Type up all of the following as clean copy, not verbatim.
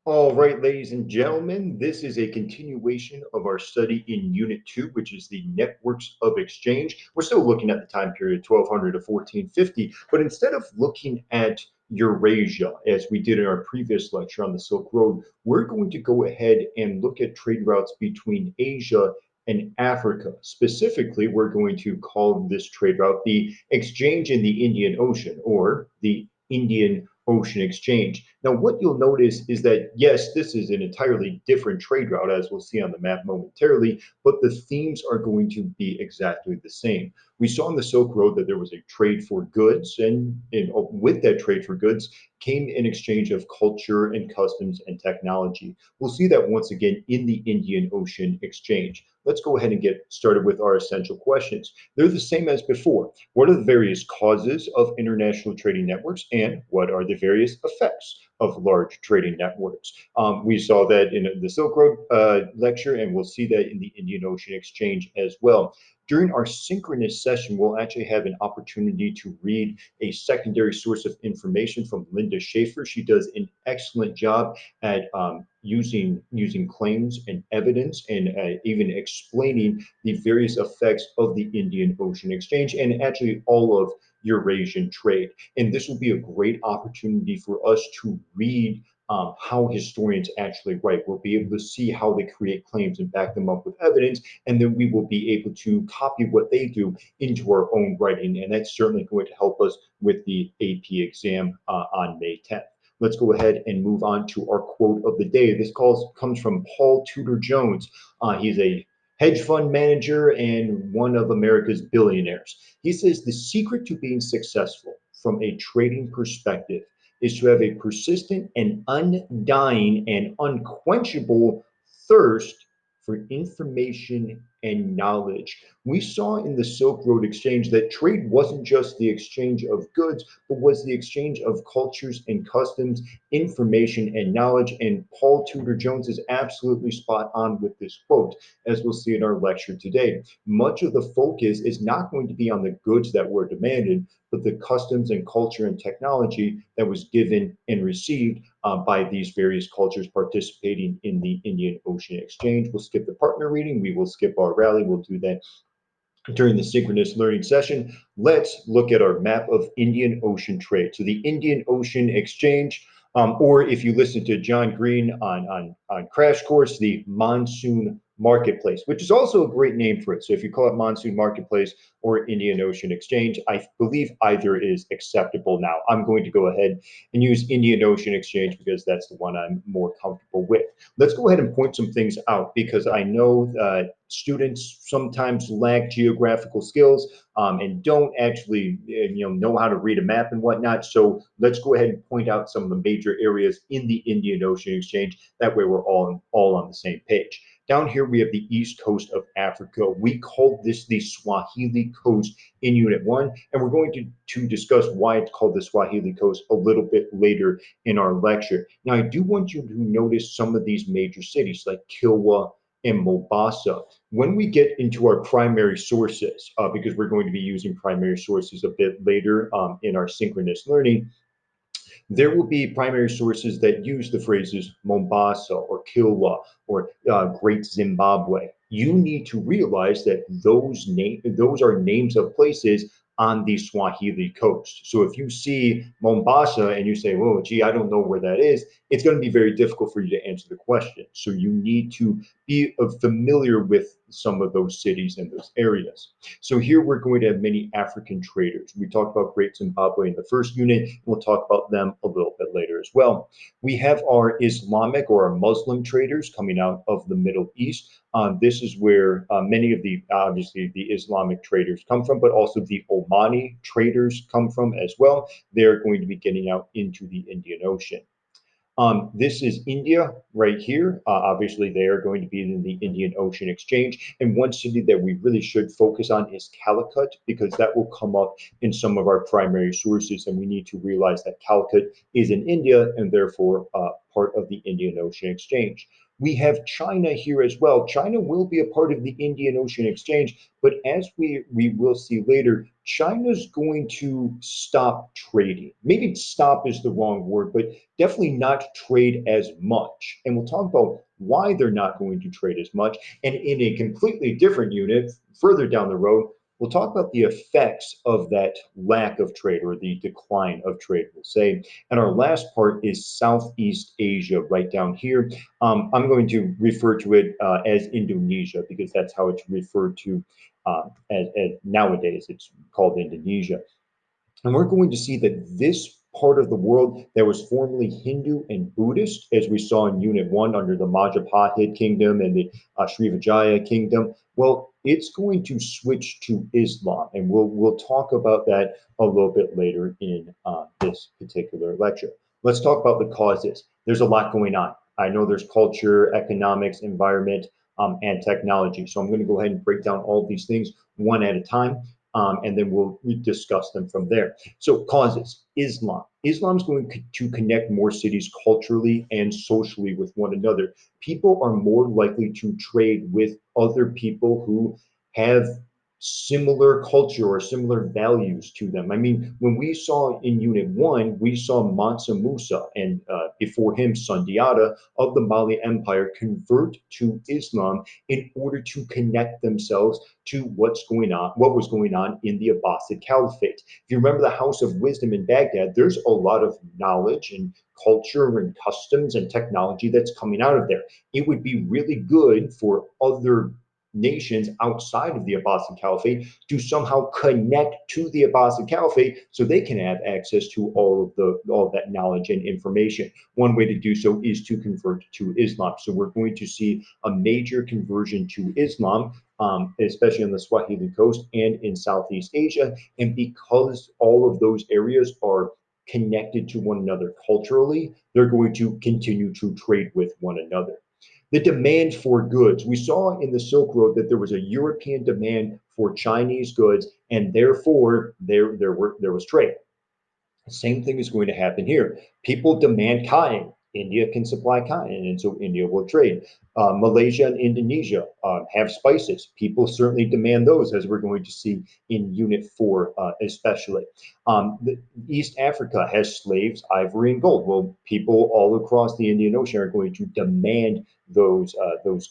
All right, ladies and gentlemen, this is a continuation of our study in Unit 2, which is the networks of exchange. We're still looking at the time period 1200 to 1450, but instead of looking at Eurasia, as we did in our previous lecture on the Silk Road, we're going to go ahead and look at trade routes between Asia and Africa. Specifically, we're going to call this trade route the exchange in the Indian Ocean, or the Indian Ocean Exchange. Now, what you'll notice is that, yes, this is an entirely different trade route, as we'll see on the map momentarily, but the themes are going to be exactly the same. We saw on the Silk Road that there was a trade for goods, and with that trade for goods came an exchange of culture and customs and technology. We'll see that once again in the Indian Ocean Exchange. Let's go ahead and get started with our essential questions. They're the same as before. What are the various causes of international trading networks, and what are the various effects of large trading networks? We saw that in the Silk Road lecture, and we'll see that in the Indian Ocean Exchange as well. During our synchronous session, we'll actually have an opportunity to read a secondary source of information from Linda Schaefer. She does an excellent job at using claims and evidence, and even explaining the various effects of the Indian Ocean Exchange and actually all of Eurasian trade. And this will be a great opportunity for us to read how historians actually write. We'll be able to see how they create claims and back them up with evidence, and then we will be able to copy what they do into our own writing. And that's certainly going to help us with the AP exam on May 10th. Let's go ahead and move on to our quote of the day. This comes from Paul Tudor Jones. He's a hedge fund manager and one of America's billionaires. He says the secret to being successful from a trading perspective is to have a persistent and undying and unquenchable thirst for information and knowledge. We saw in the Silk Road Exchange that trade wasn't just the exchange of goods, but was the exchange of cultures and customs, information and knowledge. And Paul Tudor Jones is absolutely spot on with this quote, as we'll see in our lecture today. Much of the focus is not going to be on the goods that were demanded, but the customs and culture and technology that was given and received by these various cultures participating in the Indian Ocean Exchange. We'll skip the partner reading. We will skip our rally. We'll do that during the synchronous learning session. Let's look at our map of Indian Ocean trade. So the Indian Ocean Exchange, or if you listen to John Green on Crash Course, the Monsoon Marketplace, which is also a great name for it. So if you call it Monsoon Marketplace or Indian Ocean Exchange, I believe either is acceptable now. I'm going to go ahead and use Indian Ocean Exchange because that's the one I'm more comfortable with. Let's go ahead and point some things out, because I know students sometimes lack geographical skills and don't actually know how to read a map and whatnot. So let's go ahead and point out some of the major areas in the Indian Ocean Exchange. That way we're all on the same page. Down here we have the east coast of Africa. We called this the Swahili Coast in Unit 1, and we're going to discuss why it's called the Swahili Coast a little bit later in our lecture. Now, I do want you to notice some of these major cities like Kilwa and Mombasa. When we get into our primary sources, because we're going to be using primary sources a bit later in our synchronous learning, there will be primary sources that use the phrases Mombasa or Kilwa or Great Zimbabwe. You need to realize that those are names of places on the Swahili coast. So if you see Mombasa and you say, "Oh, gee, I don't know where that is," it's going to be very difficult for you to answer the question. So you need to be familiar with some of those cities and those areas. So here we're going to have many African traders. We talked about Great Zimbabwe in the first unit, and we'll talk about them a little bit later as well. We have our Islamic or our Muslim traders coming out of the Middle East. This is where many of the, obviously, the Islamic traders come from, but also the Omani traders come from as well. They're going to be getting out into the Indian Ocean. This is India right here. Obviously, they are going to be in the Indian Ocean Exchange. And one city that we really should focus on is Calicut, because that will come up in some of our primary sources. And we need to realize that Calicut is in India and therefore part of the Indian Ocean Exchange. We have China here as well. China will be a part of the Indian Ocean Exchange, but as we will see later, China's going to stop trading. Maybe stop is the wrong word, but definitely not trade as much. And we'll talk about why they're not going to trade as much. And in a completely different unit, further down the road, we'll talk about the effects of that lack of trade or the decline of trade, we'll say. And our last part is Southeast Asia, right down here. I'm going to refer to it as Indonesia because that's how it's referred to as nowadays. It's called Indonesia. And we're going to see that this part of the world that was formerly Hindu and Buddhist, as we saw in Unit 1 under the Majapahit Kingdom and the Srivijaya Kingdom, well, it's going to switch to Islam. And we'll talk about that a little bit later in this particular lecture. Let's talk about the causes. There's a lot going on. I know there's culture, economics, environment, and technology. So I'm going to go ahead and break down all of these things one at a time and then we'll discuss them from there. So, causes Islam. Islam is going to connect more cities culturally and socially with one another. People are more likely to trade with other people who have similar culture or similar values to them. I mean, when we saw in Unit 1, we saw Mansa Musa and before him Sundiata of the Mali Empire convert to Islam in order to connect themselves to what was going on in the Abbasid Caliphate. If you remember the House of Wisdom in Baghdad, there's a lot of knowledge and culture and customs and technology that's coming out of there. It would be really good for other nations outside of the Abbasid Caliphate to somehow connect to the Abbasid Caliphate so they can have access to all of that knowledge and information. One way to do so is to convert to Islam. So we're going to see a major conversion to Islam, especially on the Swahili coast and in Southeast Asia. And because all of those areas are connected to one another culturally, they're going to continue to trade with one another. The demand for goods. We saw in the Silk Road that there was a European demand for Chinese goods, and therefore there was trade. The same thing is going to happen here. People demand cotton. India can supply cotton, and so India will trade. Malaysia and Indonesia have spices. People certainly demand those, as we're going to see in Unit 4, especially. East Africa has slaves, ivory, and gold. Well, people all across the Indian Ocean are going to demand those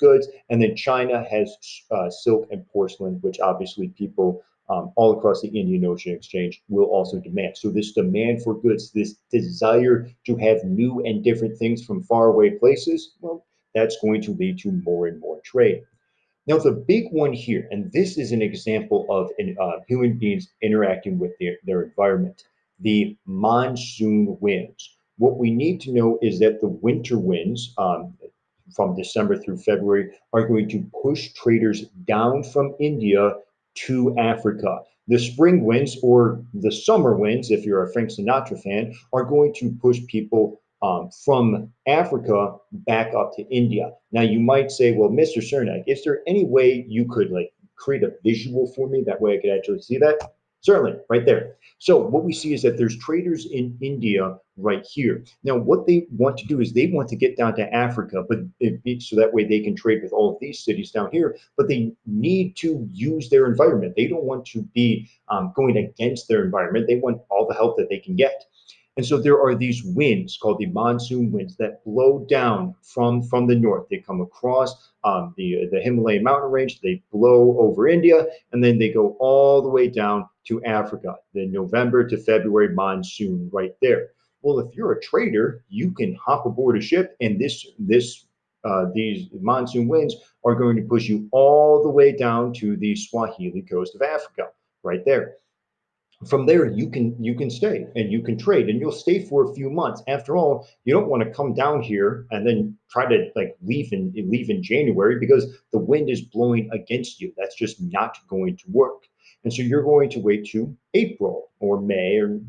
goods. And then China has silk and porcelain, which obviously people all across the Indian Ocean Exchange will also demand. So, this demand for goods, this desire to have new and different things from faraway places, well, that's going to lead to more and more trade. Now, the big one here, and this is an example of human beings interacting with their environment, the monsoon winds. What we need to know is that the winter winds from December through February are going to push traders down from India to Africa. The spring winds or the summer winds, if you're a Frank Sinatra fan, are going to push people from Africa back up to India. Now you might say, well, Mr. Cernak, is there any way you could like create a visual for me? That way I could actually see that. Certainly, right there. So what we see is that there's traders in India right here. Now, what they want to do is they want to get down to Africa, but so that way they can trade with all of these cities down here. But they need to use their environment. They don't want to be going against their environment. They want all the help that they can get. And so there are these winds called the monsoon winds that blow down from the north. They come across the Himalayan mountain range, they blow over India, and then they go all the way down to Africa, the November to February monsoon right there. Well, if you're a trader, you can hop aboard a ship, and these monsoon winds are going to push you all the way down to the Swahili coast of Africa, right there. From there you can stay and you can trade and you'll stay for a few months. After all, you don't want to come down here and then try to like leave in January because the wind is blowing against you. That's just not going to work. And so you're going to wait to April or May or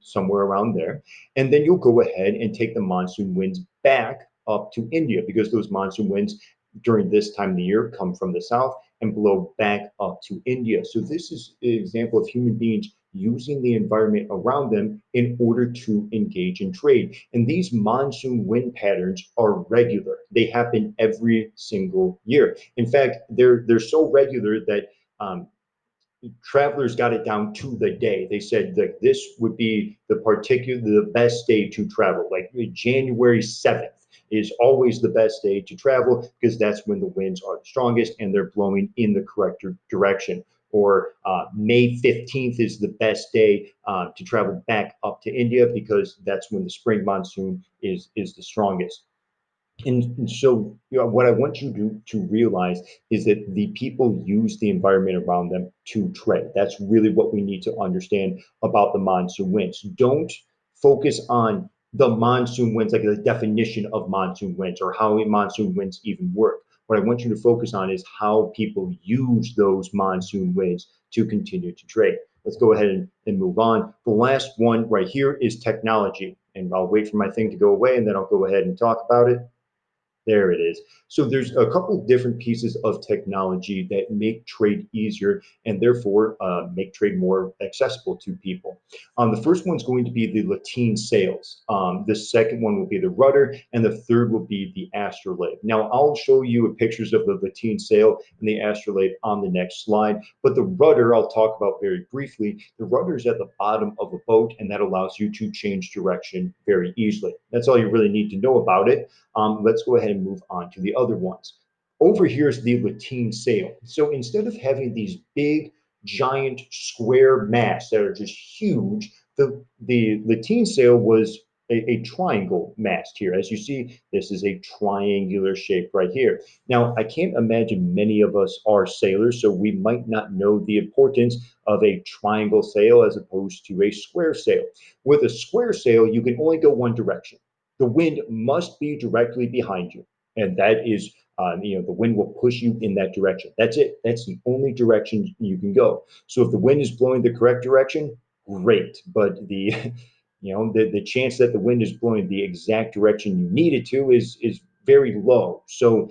somewhere around there, and then you'll go ahead and take the monsoon winds back up to India because those monsoon winds during this time of the year come from the south and blow back up to India. So this is an example of human beings using the environment around them in order to engage in trade. And these monsoon wind patterns are regular. They happen every single year. In fact, they're so regular that travelers got it down to the day. They said that this would be the best day to travel. Like January 7th is always the best day to travel because that's when the winds are the strongest and they're blowing in the correct direction. Or May 15th is the best day to travel back up to India because that's when the spring monsoon is the strongest. And so, what I want you to realize is that the people use the environment around them to trade. That's really what we need to understand about the monsoon winds. Don't focus on the monsoon winds, like the definition of monsoon winds or how monsoon winds even work. What I want you to focus on is how people use those monsoon winds to continue to trade. Let's go ahead and move on. The last one right here is technology. And I'll wait for my thing to go away and then I'll go ahead and talk about it. There it is. So there's a couple different pieces of technology that make trade easier and therefore make trade more accessible to people. The first one's going to be the lateen sails. The second one will be the rudder, and the third will be the astrolabe. Now I'll show you pictures of the lateen sail and the astrolabe on the next slide, but the rudder I'll talk about very briefly. The rudder is at the bottom of a boat, and that allows you to change direction very easily. That's all you really need to know about it. Let's go ahead and move on to the other ones. Over here is the lateen sail. So instead of having these big, giant square masts that are just huge, the lateen sail was a triangle mast here. As you see, this is a triangular shape right here. Now, I can't imagine many of us are sailors, so we might not know the importance of a triangle sail as opposed to a square sail. With a square sail, you can only go one direction. The wind must be directly behind you, and that is the wind will push you in that direction. That's it. That's the only direction you can go. So if the wind is blowing the correct direction, great. But the chance that the wind is blowing the exact direction you need it to is very low. So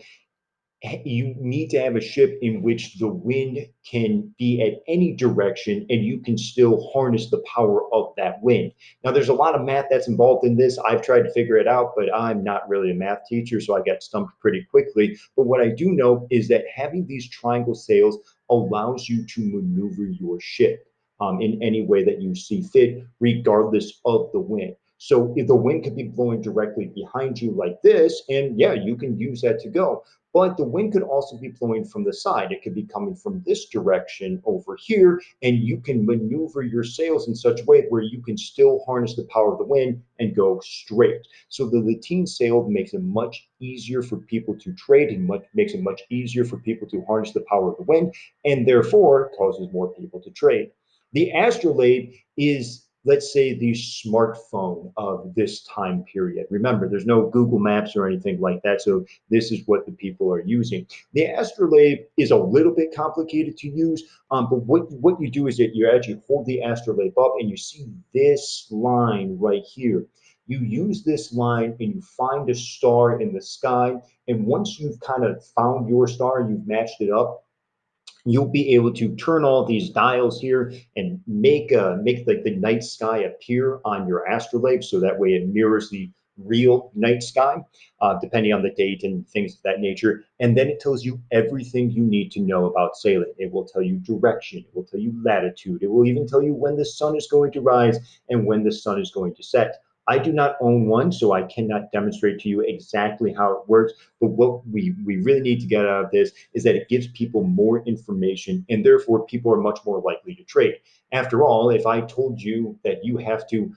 you need to have a ship in which the wind can be at any direction and you can still harness the power of that wind. Now, there's a lot of math that's involved in this. I've tried to figure it out, but I'm not really a math teacher, so I got stumped pretty quickly. But what I do know is that having these triangle sails allows you to maneuver your ship in any way that you see fit, regardless of the wind. So if the wind could be blowing directly behind you like this, and yeah, you can use that to go. But the wind could also be blowing from the side. It could be coming from this direction over here, and you can maneuver your sails in such a way where you can still harness the power of the wind and go straight. So the lateen sail makes it much easier for people to trade and makes it much easier for people to harness the power of the wind, and therefore causes more people to trade. The astrolabe is, let's say, the smartphone of this time period. Remember, there's no Google Maps or anything like that, so this is what the people are using. The astrolabe is a little bit complicated to use, but what you do is that you actually hold the astrolabe up and you see this line right here. You use this line and you find a star in the sky, and once you've kind of found your star, you've matched it up, you'll be able to turn all these dials here and make like the night sky appear on your astrolabe, so that way it mirrors the real night sky, depending on the date and things of that nature. And then it tells you everything you need to know about sailing. It will tell you direction, it will tell you latitude, it will even tell you when the sun is going to rise and when the sun is going to set. I do not own one, so I cannot demonstrate to you exactly how it works. But what we really need to get out of this is that it gives people more information, and therefore people are much more likely to trade. After all, if I told you that you have to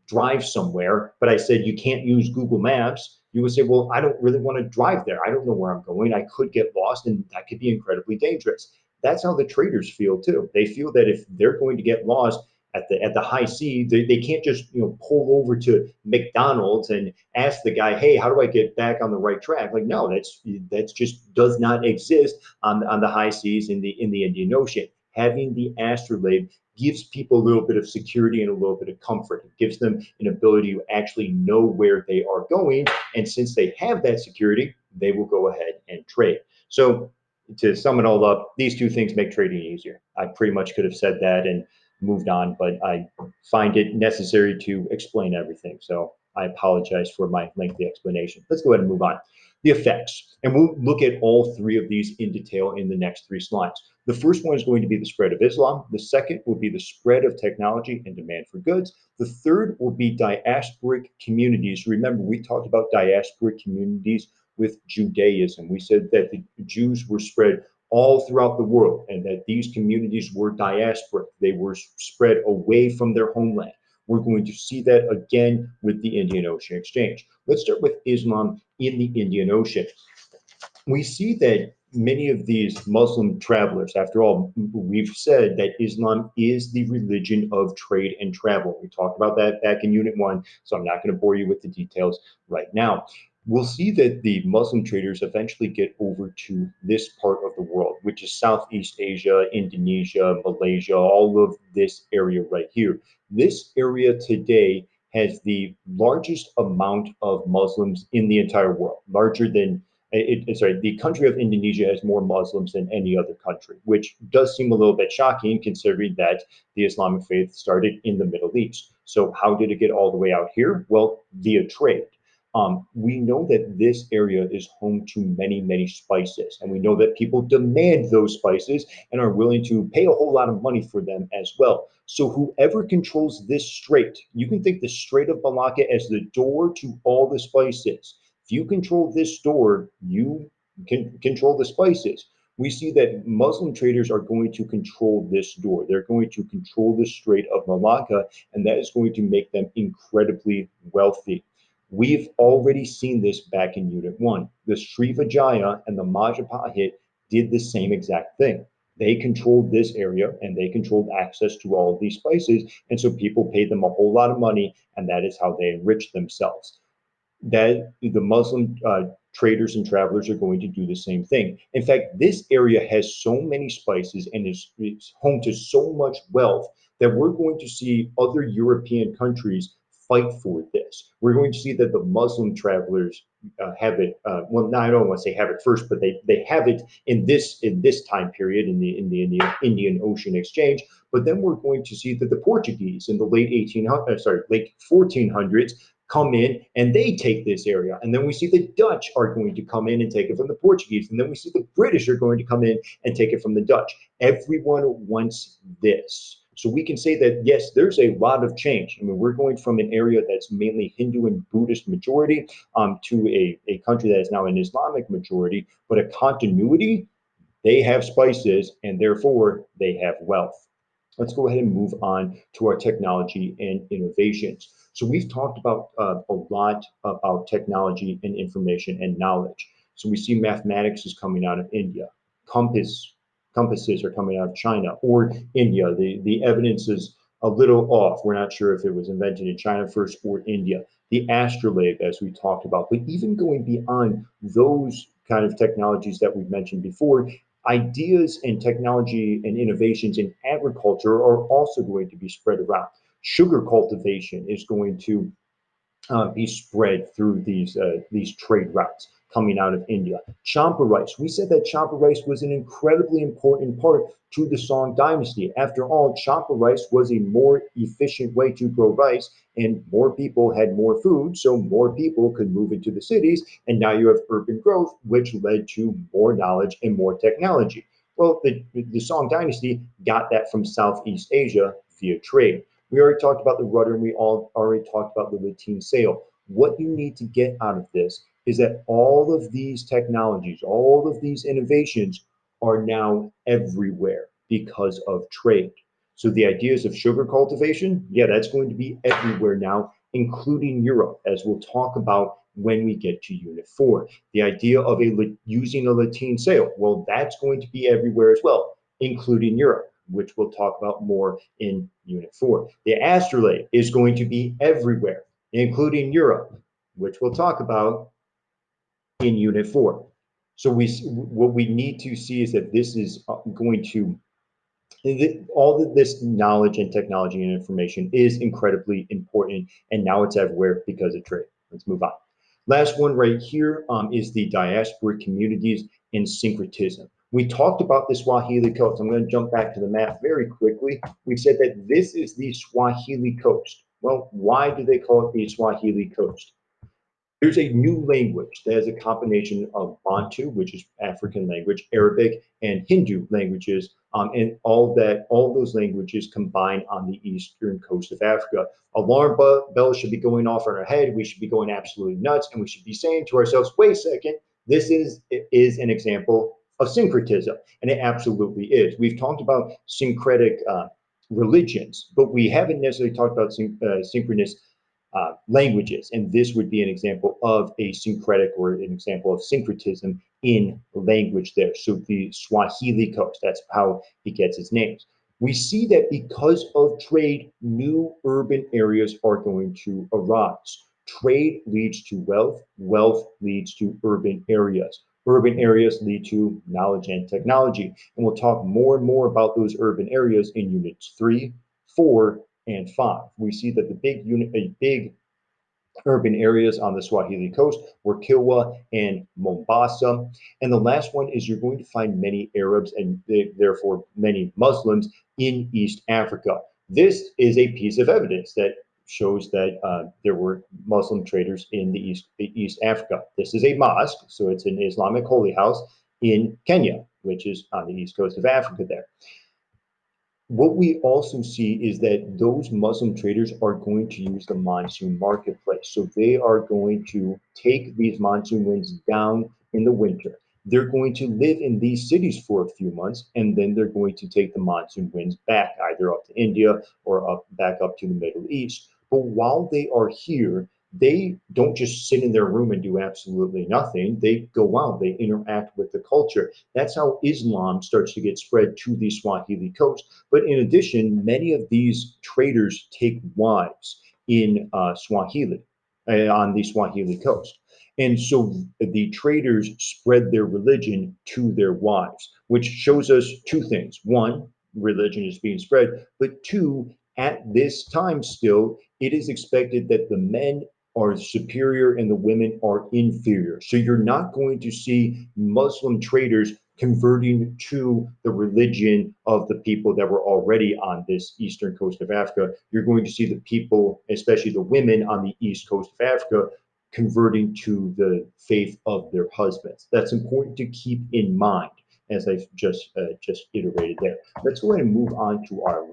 drive somewhere, but I said you can't use Google Maps, you would say, well, I don't really want to drive there. I don't know where I'm going. I could get lost, and that could be incredibly dangerous. That's how the traders feel too. They feel that if they're going to get lost at the high sea, they can't just pull over to McDonald's and ask the guy, hey, how do I get back on the right track? Like, no, that's just does not exist on the high seas in the Indian Ocean. Having the astrolabe gives people a little bit of security and a little bit of comfort. It gives them an ability to actually know where they are going. And since they have that security, they will go ahead and trade. So to sum it all up, these two things make trading easier. I pretty much could have said that in moved on, but I find it necessary to explain everything. So I apologize for my lengthy explanation. Let's go ahead and move on. The effects, and we'll look at all three of these in detail in the next three slides. The first one is going to be the spread of Islam. The second will be the spread of technology and demand for goods. The third will be diasporic communities. Remember, we talked about diasporic communities with Judaism. We said that the Jews were spread all throughout the world and that these communities were diasporic. They were spread away from their homeland. We're going to see that again with the Indian Ocean Exchange. Let's start with Islam in the Indian Ocean. We see that many of these Muslim travelers, after all, we've said that Islam is the religion of trade and travel. We talked about that back in Unit 1, so I'm not going to bore you with the details right now. We'll see that the Muslim traders eventually get over to this part of the world, which is Southeast Asia, Indonesia, Malaysia, all of this area right here. This area today has the largest amount of Muslims in the entire world, larger than sorry, the country of Indonesia has more Muslims than any other country, which does seem a little bit shocking considering that the Islamic faith started in the Middle East. So how did it get all the way out here? Well, via trade. We know that this area is home to many, many spices, and we know that people demand those spices and are willing to pay a whole lot of money for them as well. So whoever controls this strait, you can think the Strait of Malacca as the door to all the spices. If you control this door, you can control the spices. We see that Muslim traders are going to control this door. They're going to control the Strait of Malacca, and that is going to make them incredibly wealthy. We've already seen this back in Unit 1. The Srivijaya and the Majapahit did the same exact thing. They controlled this area and they controlled access to all of these spices. And so people paid them a whole lot of money, and that is how they enriched themselves. That the Muslim traders and travelers are going to do the same thing. In fact, this area has so many spices and is home to so much wealth that we're going to see other European countries fight for this. We're going to see that the Muslim travelers have it. Well, no, I don't want to say have it first, but they have it in this time period in the Indian Ocean Exchange. But then we're going to see that the Portuguese in the late 1400s come in and they take this area. And then we see the Dutch are going to come in and take it from the Portuguese. And then we see the British are going to come in and take it from the Dutch. Everyone wants this. So we can say that, yes, there's a lot of change. I mean, we're going from an area that's mainly Hindu and Buddhist majority to a country that is now an Islamic majority, but a continuity, they have spices and therefore they have wealth. Let's go ahead and move on to our technology and innovations. So we've talked about a lot about technology and information and knowledge. So we see mathematics is coming out of India. Compasses are coming out of China or India. The evidence is a little off. We're not sure if it was invented in China first or India. The astrolabe, as we talked about, but even going beyond those kind of technologies that we've mentioned before, ideas and technology and innovations in agriculture are also going to be spread around. Sugar cultivation is going to be spread through these trade routes coming out of India. Champa rice. We said that champa rice was an incredibly important part to the Song dynasty. After all, champa rice was a more efficient way to grow rice, and more people had more food, so more people could move into the cities. And now you have urban growth, which led to more knowledge and more technology. Well, the Song dynasty got that from Southeast Asia via trade. We already talked about the rudder and we all already talked about the lateen sail. What you need to get out of this is that all of these technologies, all of these innovations are now everywhere because of trade. So the ideas of sugar cultivation, yeah, that's going to be everywhere now, including Europe, as we'll talk about when we get to Unit 4. The idea of using a lateen sail, well, that's going to be everywhere as well, including Europe, which we'll talk about more in Unit 4. The astrolabe is going to be everywhere, including Europe, which we'll talk about in Unit 4. So what we need to see is that this is going to all of this knowledge and technology and information is incredibly important, and now it's everywhere because of trade. Let's move on. Last one right here is the diasporic communities and syncretism. We talked about the Swahili coast. I'm going to jump back to the map very quickly. We said that this is the Swahili coast. Well, why do they call it the Swahili coast? There's a new language that has a combination of Bantu, which is African language, Arabic, and Hindu languages, and all those languages combined on the eastern coast of Africa. Alarm bells should be going off in our head. We should be going absolutely nuts, and we should be saying to ourselves, "Wait a second, this is an example of syncretism," and it absolutely is. We've talked about syncretic religions, but we haven't necessarily talked about synchronous languages. And this would be an example of a syncretic or an example of syncretism in language there. So the Swahili coast, that's how it gets its names. We see that because of trade, new urban areas are going to arise. Trade leads to wealth, wealth leads to urban areas. Urban areas lead to knowledge and technology. And we'll talk more and more about those urban areas in units 3, 4, and 5. We see that the big urban areas on the Swahili coast were Kilwa and Mombasa. And the last one is you're going to find many Arabs and therefore many Muslims in East Africa. This is a piece of evidence that shows that there were Muslim traders in the East Africa. This is a mosque, so it's an Islamic holy house in Kenya, which is on the east coast of Africa there. What we also see is that those Muslim traders are going to use the monsoon marketplace. So they are going to take these monsoon winds down in the winter. They're going to live in these cities for a few months, and then they're going to take the monsoon winds back, either up to India or back up to the Middle East. But while they are here, they don't just sit in their room and do absolutely nothing. They go out, they interact with the culture. That's how Islam starts to get spread to the Swahili coast. But in addition, many of these traders take wives in Swahili, on the Swahili coast. And so the traders spread their religion to their wives, which shows us two things. One, religion is being spread, but two, at this time still, it is expected that the men are superior and the women are inferior. So you're not going to see Muslim traders converting to the religion of the people that were already on this eastern coast of Africa. You're going to see the people, especially the women on the east coast of Africa, converting to the faith of their husbands. That's important to keep in mind, as I just iterated there. Let's go ahead and move on to our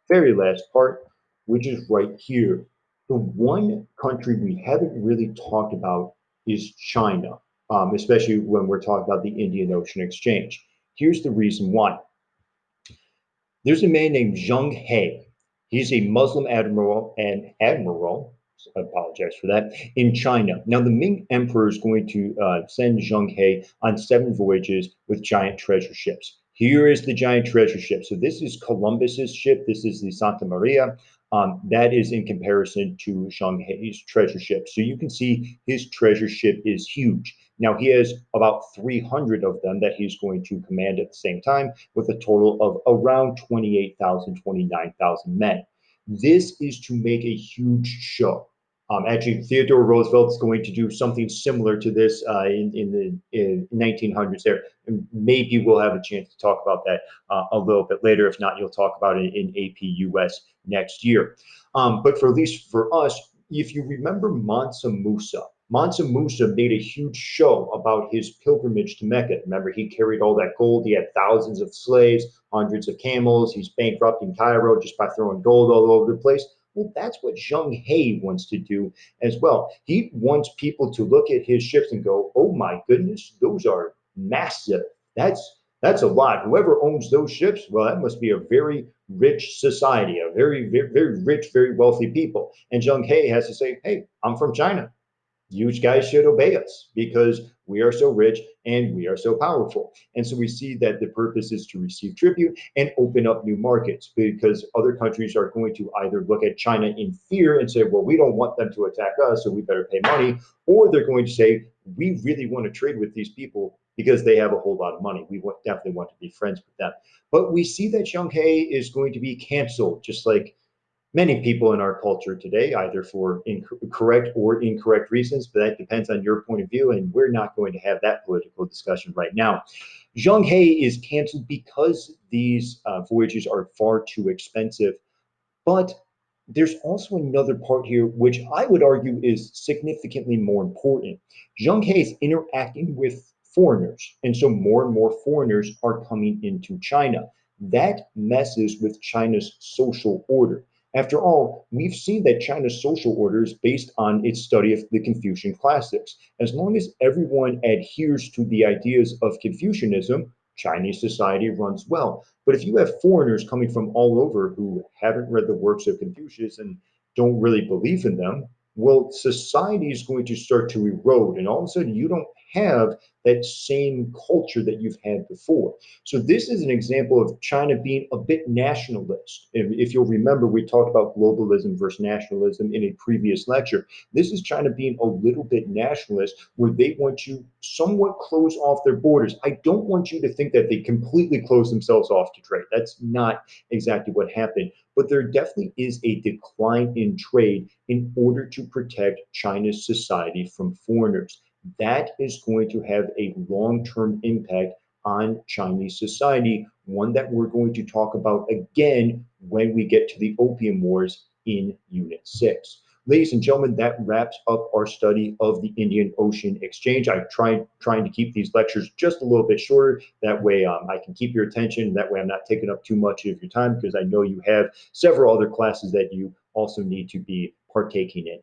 very last part, which is right here. The one country we haven't really talked about is China, especially when we're talking about the Indian Ocean Exchange. Here's the reason why. There's a man named Zheng He. He's a Muslim admiral, I apologize for that, in China. Now, the Ming Emperor is going to send Zheng He on 7 voyages with giant treasure ships. Here is the giant treasure ship. So this is Columbus's ship. This is the Santa Maria. That is in comparison to Zheng He's treasure ship. So you can see his treasure ship is huge. Now he has about 300 of them that he's going to command at the same time, with a total of around 28,000, 29,000 men. This is to make a huge show. Actually, Theodore Roosevelt is going to do something similar to this in the 1900s there. And maybe we'll have a chance to talk about that a little bit later. If not, you'll talk about it in APUS next year. But for at least for us, if you remember Mansa Musa, Mansa Musa made a huge show about his pilgrimage to Mecca. Remember, he carried all that gold. He had thousands of slaves, hundreds of camels. He's bankrupting Cairo just by throwing gold all over the place. Well, that's what Zheng He wants to do as well. He wants people to look at his ships and go, "Oh my goodness, those are massive. That's a lot. Whoever owns those ships, well, that must be a very rich society, a very rich, very wealthy people." And Zheng He has to say, "Hey, I'm from China. You guys should obey us because we are so rich and we are so powerful." And so we see that the purpose is to receive tribute and open up new markets, because other countries are going to either look at China in fear and say, well, we don't want them to attack us, so we better pay money, or they're going to say, we really want to trade with these people because they have a whole lot of money. We definitely want to be friends with them. But we see that Zheng He is going to be canceled, just like Many people in our culture today, either for correct or incorrect reasons, but that depends on your point of view, and we're not going to have that political discussion right now. Zheng He is canceled because these voyages are far too expensive. But there's also another part here, which I would argue is significantly more important. Zheng He is interacting with foreigners, and so more and more foreigners are coming into China. That messes with China's social order. After all, we've seen that China's social order is based on its study of the Confucian classics. As long as everyone adheres to the ideas of Confucianism, Chinese society runs well. But if you have foreigners coming from all over who haven't read the works of Confucius and don't really believe in them, well, society is going to start to erode. And all of a sudden, you don't have that same culture that you've had before. So, this is an example of China being a bit nationalist. If you'll remember, we talked about globalism versus nationalism in a previous lecture. This is China being a little bit nationalist, where they want to somewhat close off their borders. I don't want you to think that they completely close themselves off to trade. That's not exactly what happened. But there definitely is a decline in trade in order to protect China's society from foreigners. That is going to have a long term impact on Chinese society, one that we're going to talk about again when we get to the Opium Wars in Unit 6. Ladies and gentlemen, that wraps up our study of the Indian Ocean Exchange. I've tried trying to keep these lectures just a little bit shorter. That way, I can keep your attention. That way, I'm not taking up too much of your time because I know you have several other classes that you also need to be partaking in.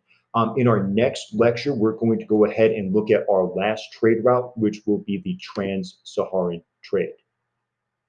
In our next lecture, we're going to go ahead and look at our last trade route, which will be the trans-Saharan trade.